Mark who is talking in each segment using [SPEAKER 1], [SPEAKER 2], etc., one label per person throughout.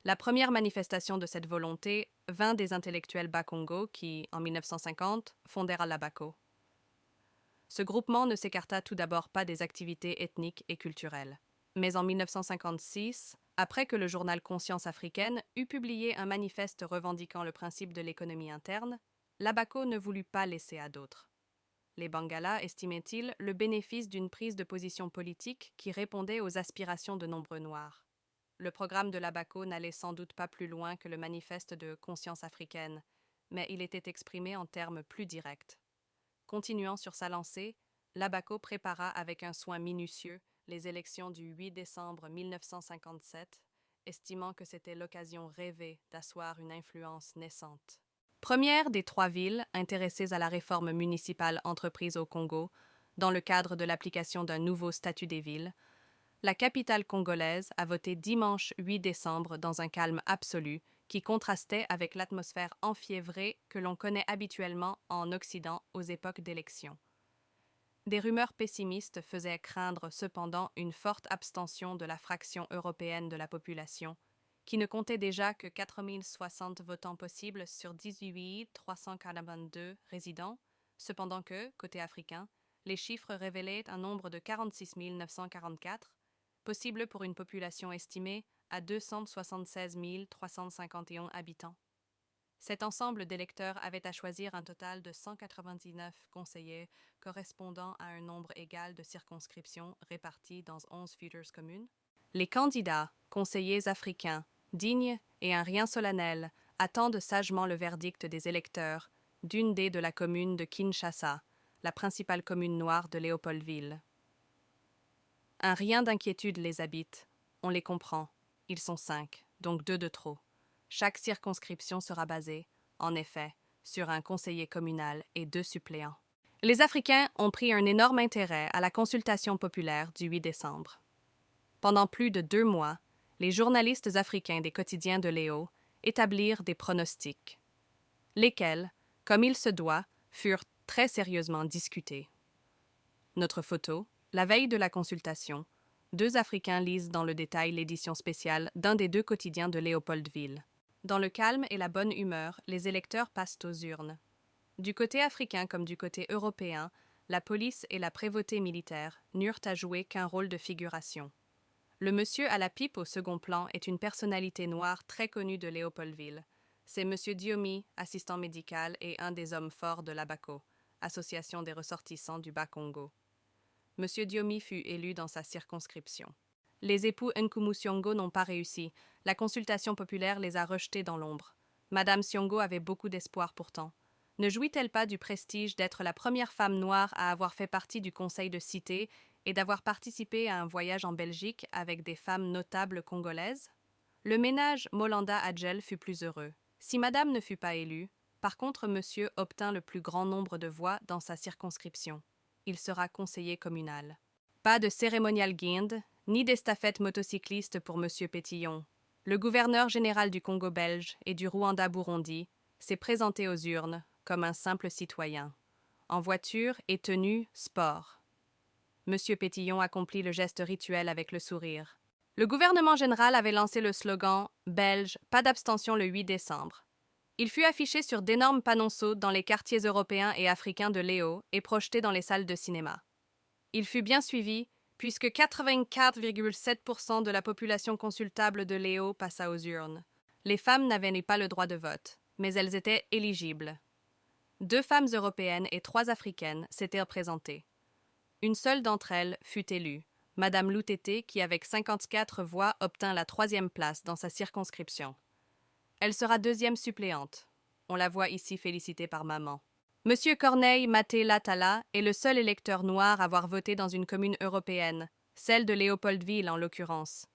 [SPEAKER 1] La première manifestation de cette volonté vint des intellectuels Bakongo qui, en 1950, fondèrent l'Abaco. Ce groupement ne s'écarta tout d'abord pas des activités ethniques et culturelles. Mais en 1956, après que le journal Conscience africaine eut publié un manifeste revendiquant le principe de l'économie interne, l'Abaco ne voulut pas laisser à d'autres. Les Bangala estimaient-ils le bénéfice d'une prise de position politique qui répondait aux aspirations de nombreux Noirs. Le programme de l'Abaco n'allait sans doute pas plus loin que le manifeste de Conscience africaine, mais il était exprimé en termes plus directs. Continuant sur sa lancée, l'Abaco prépara avec un soin minutieux les élections du 8 décembre 1957, estimant que c'était l'occasion rêvée d'asseoir une influence naissante. Première des trois villes intéressées à la réforme municipale entreprise au Congo, dans le cadre de l'application d'un nouveau statut des villes, la capitale congolaise a voté dimanche 8 décembre dans un calme absolu qui contrastait avec l'atmosphère enfiévrée que l'on connaît habituellement en Occident aux époques d'élections. Des rumeurs pessimistes faisaient craindre cependant une forte abstention de la fraction européenne de la population, qui ne comptait déjà que 4060 votants possibles sur 18 342 résidents, cependant que, côté africain, les chiffres révélaient un nombre de 46 944, possible pour une population estimée à 276 351 habitants. Cet ensemble d'électeurs avait à choisir un total de 199 conseillers correspondant à un nombre égal de circonscriptions réparties dans 11 futures communes. Les candidats, conseillers africains, dignes et un rien solennel, attendent sagement le verdict des électeurs d'une des de la commune de Kinshasa, la principale commune noire de Léopoldville. Un rien d'inquiétude les habite. On les comprend. Ils sont 5, donc 2 de trop. Chaque circonscription sera basée, en effet, sur un conseiller communal et 2 suppléants. Les Africains ont pris un énorme intérêt à la consultation populaire du 8 décembre. Pendant plus de 2 mois, les journalistes africains des quotidiens de Léo établirent des pronostics, lesquels, comme il se doit, furent très sérieusement discutés. Notre photo, la veille de la consultation, 2 Africains lisent dans le détail l'édition spéciale d'un des 2 quotidiens de Léopoldville. Dans le calme et la bonne humeur, les électeurs passent aux urnes. Du côté africain comme du côté européen, la police et la prévôté militaire n'eurent à jouer qu'un rôle de figuration. Le monsieur à la pipe au second plan est une personnalité noire très connue de Léopoldville. C'est monsieur Diomi, assistant médical et un des hommes forts de l'Abaco, association des ressortissants du Bas-Congo. Monsieur Diomi fut élu dans sa circonscription. Les époux Nkumu Siongo n'ont pas réussi. La consultation populaire les a rejetés dans l'ombre. Madame Siongo avait beaucoup d'espoir pourtant. Ne jouit-elle pas du prestige d'être la première femme noire à avoir fait partie du conseil de cité et d'avoir participé à un voyage en Belgique avec des femmes notables congolaises? Le ménage Molanda Adjel fut plus heureux. Si madame ne fut pas élue, par contre monsieur obtint le plus grand nombre de voix dans sa circonscription. Il sera conseiller communal. Pas de cérémonial guinde, ni d'estafette motocycliste pour monsieur Pétillon. Le gouverneur général du Congo belge et du Rwanda-Burundi s'est présenté aux urnes comme un simple citoyen. En voiture et tenue sport. Monsieur Pétillon accomplit le geste rituel avec le sourire. Le gouvernement général avait lancé le slogan « Belge, pas d'abstention le 8 décembre ». Il fut affiché sur d'énormes panonceaux dans les quartiers européens et africains de Léo et projeté dans les salles de cinéma. Il fut bien suivi, puisque 84,7% de la population consultable de Léo passa aux urnes. Les femmes n'avaient pas le droit de vote, mais elles étaient éligibles. 2 femmes européennes et 3 africaines s'étaient représentées. Une seule d'entre elles fut élue, Madame Loutété, qui avec 54 voix obtint la 3e place dans sa circonscription. Elle sera 2e suppléante. On la voit ici félicitée par maman. Monsieur Corneille Maté Latala est le seul électeur noir à avoir voté dans une commune européenne, celle de Léopoldville en l'occurrence.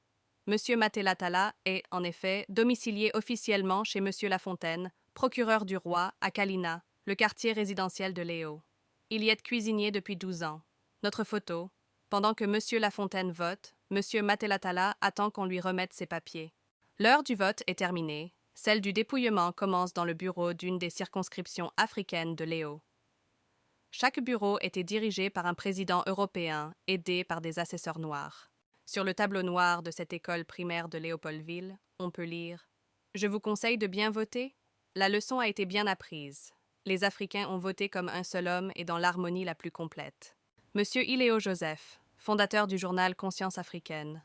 [SPEAKER 1] Monsieur Maté Latala est, en effet, domicilié officiellement chez Monsieur Lafontaine, procureur du roi, à Kalina, le quartier résidentiel de Léo. Il y est cuisinier depuis 12 ans. Notre photo. Pendant que Monsieur Lafontaine vote, Monsieur Maté Latala attend qu'on lui remette ses papiers. L'heure du vote est terminée. Celle du dépouillement commence dans le bureau d'une des circonscriptions africaines de Léo. Chaque bureau était dirigé par un président européen, aidé par des assesseurs noirs. Sur le tableau noir de cette école primaire de Léopoldville, on peut lire « Je vous conseille de bien voter ». La leçon a été bien apprise. Les Africains ont voté comme un seul homme et dans l'harmonie la plus complète. Monsieur Iléo Joseph, fondateur du journal Conscience africaine,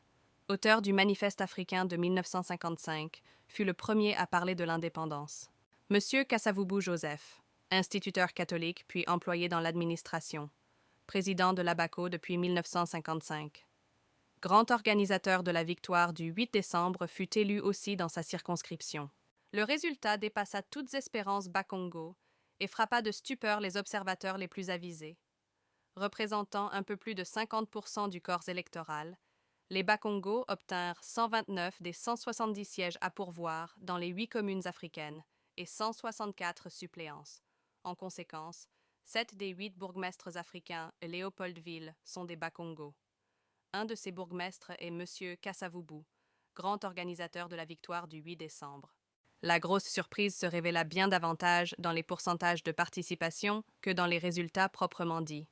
[SPEAKER 1] auteur du Manifeste africain de 1955, fut le premier à parler de l'indépendance. Monsieur Kasavubu Joseph, instituteur catholique puis employé dans l'administration, président de l'ABACO depuis 1955. Grand organisateur de la victoire du 8 décembre, fut élu aussi dans sa circonscription. Le résultat dépassa toutes espérances Bakongo et frappa de stupeur les observateurs les plus avisés. Représentant un peu plus de 50% du corps électoral, les Bakongo obtinrent 129 des 170 sièges à pourvoir dans les 8 communes africaines et 164 suppléances. En conséquence, 7 des 8 bourgmestres africains et Léopoldville sont des Bakongo. Un de ces bourgmestres est M. Kasavubu, grand organisateur de la victoire du 8 décembre. La grosse surprise se révéla bien davantage dans les pourcentages de participation que dans les résultats proprement dits.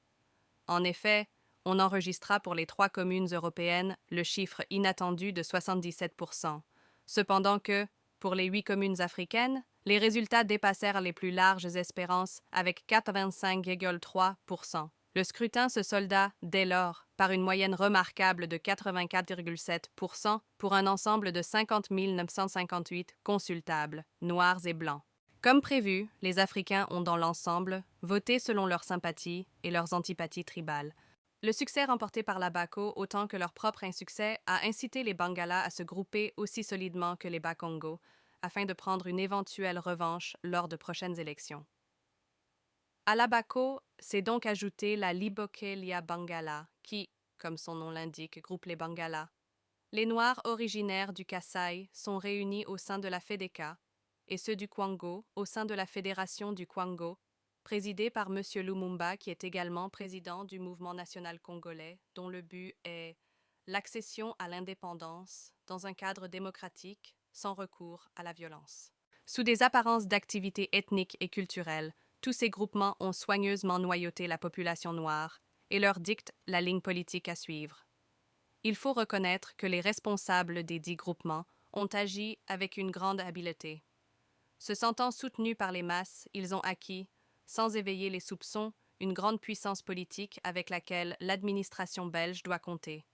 [SPEAKER 1] En effet, on enregistra pour les 3 communes européennes le chiffre inattendu de 77%, cependant que, pour les 8 communes africaines, les résultats dépassèrent les plus larges espérances avec 85,3%. Le scrutin se solda, dès lors, par une moyenne remarquable de 84,7% pour un ensemble de 50 958 consultables, noirs et blancs. Comme prévu, les Africains ont dans l'ensemble voté selon leurs sympathies et leurs antipathies tribales. Le succès remporté par la BACO, autant que leur propre insuccès, a incité les Bangala à se grouper aussi solidement que les Bakongo, afin de prendre une éventuelle revanche lors de prochaines élections. À la BACO s'est donc ajoutée la Liboke-Lia Bangala, qui, comme son nom l'indique, groupe les Bangala. Les Noirs originaires du Kasaï sont réunis au sein de la FEDECA, et ceux du Kwango au sein de la Fédération du Kwango, présidée par M. Lumumba, qui est également président du mouvement national congolais, dont le but est l'accession à l'indépendance dans un cadre démocratique, sans recours à la violence. Sous des apparences d'activités ethniques et culturelles, tous ces groupements ont soigneusement noyauté la population noire et leur dictent la ligne politique à suivre. Il faut reconnaître que les responsables des 10 groupements ont agi avec une grande habileté. Se sentant soutenus par les masses, ils ont acquis, sans éveiller les soupçons, une grande puissance politique avec laquelle l'administration belge doit compter.